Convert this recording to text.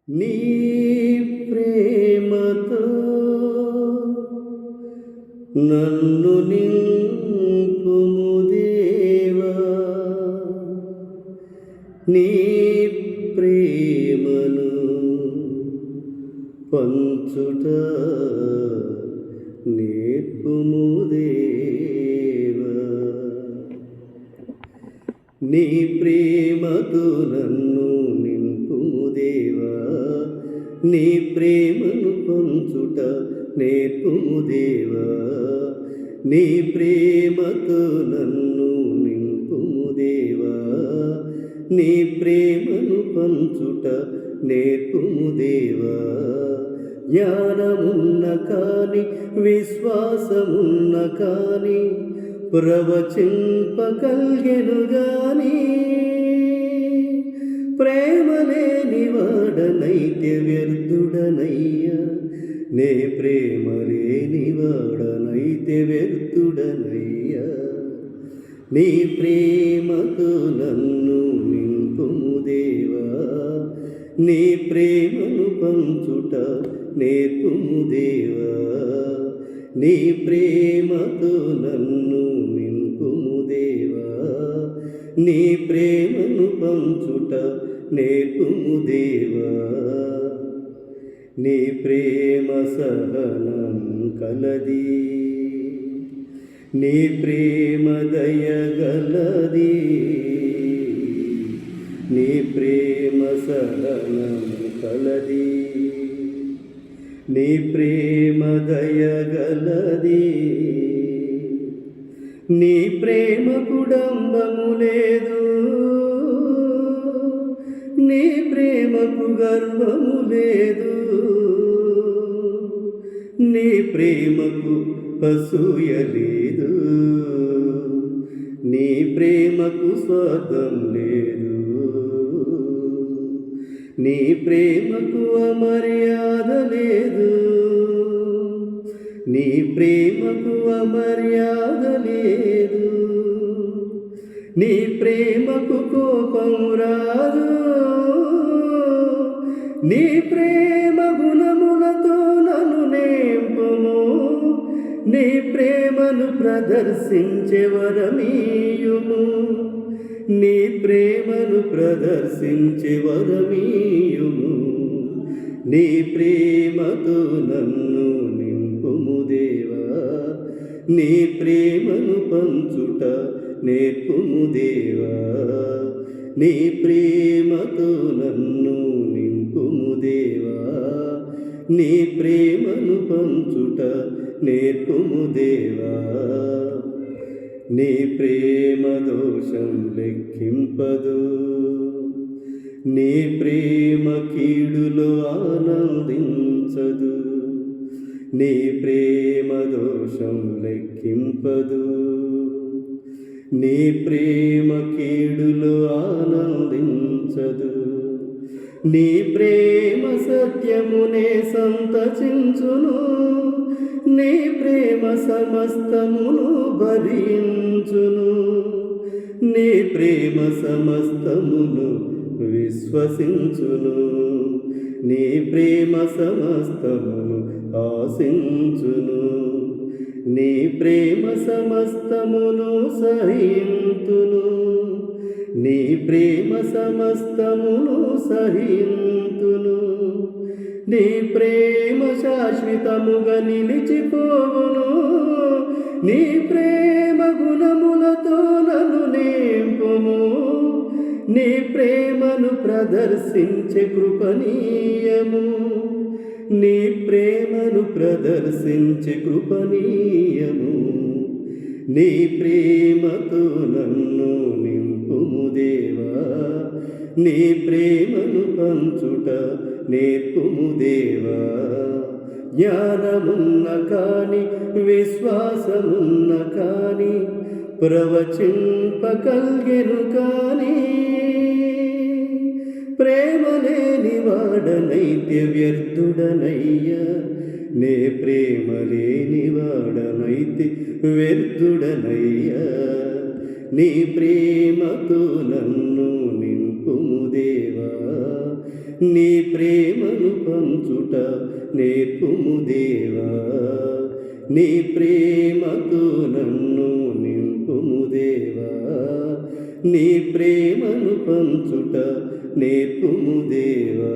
నీ ప్రేమతో నన్ను నింపుము దేవా, నీ ప్రేమను పంచుట నేర్పుము దేవా, నీ ప్రేమతో నన్ను నింపుము దేవా, నీ ప్రేమను పంచుట నేర్పుము దేవా, నీ ప్రేమతో నన్ను నింపుము దేవా, నీ ప్రేమను పంచుట నేర్పుము దేవా. జ్ఞానమున్న కాని విశ్వాసమున్న కాని ప్రవచింపగలిగెను గాని, ప్రేమ లేని వాడనైతే వ్యర్థుడనయ్యా, నే ప్రేమ లేని వాడనైతే వ్యర్థుడనయ్యా. నీ ప్రేమతో నన్ను నింపుము దేవా, నీ ప్రేమను పంచుట నేర్పుము దేవా, నీ ప్రేమతో నన్ను నింపుము దేవా, నీ ప్రేమను పంచుట నేర్పుము దేవా. నీ ప్రేమ సహనం కలది, నీ ప్రేమ దయగలది, నీ ప్రేమ సహనం కలది, నీ ప్రేమ దయగలది, నీ ప్రేమ కుడంబము లేదు, నీ ప్రేమకు గర్వము లేదు, నీ ప్రేమకు అసూయ లేదు, నీ ప్రేమకు స్వార్థం లేదు, నీ ప్రేమకు అమర్యాద లేదు, నీ ప్రేమకు అమర్యాద లేదు, నీ ప్రేమకు కోపం రాదు, నీ ప్రేమ గుణములతో నన్ను నింపుము, నీ ప్రేమను ప్రదర్శించే వరమీయుము, నీ ప్రేమను ప్రదర్శించే వరమీయుము. నీ ప్రేమతో నన్ను నింపుము దేవా, నీ ప్రేమను పంచుట నేర్పుము దేవా, నీ ప్రేమతో నన్ను నింపుము దేవా, నీ ప్రేమను పంచుట నేర్పుము దేవా. నీ ప్రేమ దోషం లెక్కింపదు, నీ ప్రేమ కీడులో ఆనందించదు, నీ ప్రేమ దోషం లెక్కింపదు, నీ ప్రేమ కీడులో ఆనందించదు, నీ ప్రేమ సత్యమునే సంతచించును, నీ ప్రేమ సమస్తమును భరించును, నీ ప్రేమ సమస్తమును విశ్వసించును, నీ ప్రేమ సమస్తమును ఆశించును, నీ ప్రేమ సమస్తమును సహింతును, నీ ప్రేమ సమస్తమును సహింతును, నీ ప్రేమ శాశ్వతముగా నిలిచిపోవును, నీ ప్రేమ గుణములతో నన్ను నింపుము, నీ ప్రేమను ప్రదర్శించే కృపణీయము, నీ ప్రేమను ప్రదర్శించే కృపణీయము. నీ ప్రేమతో నన్ను నింపుము దేవా, నీ ప్రేమను పంచుట నేర్పుము దేవా. జ్ఞానమున్న కాని విశ్వాసమున్న కాని ప్రవచింపగలిగెను కాని, ప్రేమ లేని వాడనైతే వ్యర్థుడనయ్యా, నే ప్రేమ లేని వాడనైతే వ్యర్థుడనయ్యా. నీ ప్రేమతో నన్ను నింపుము దేవా, నీ ప్రేమను పంచుట నేర్పుము దేవా, నీ ప్రేమతో నన్ను నింపుము దేవా, నీ ప్రేమను పంచుట నేర్పుము దేవా.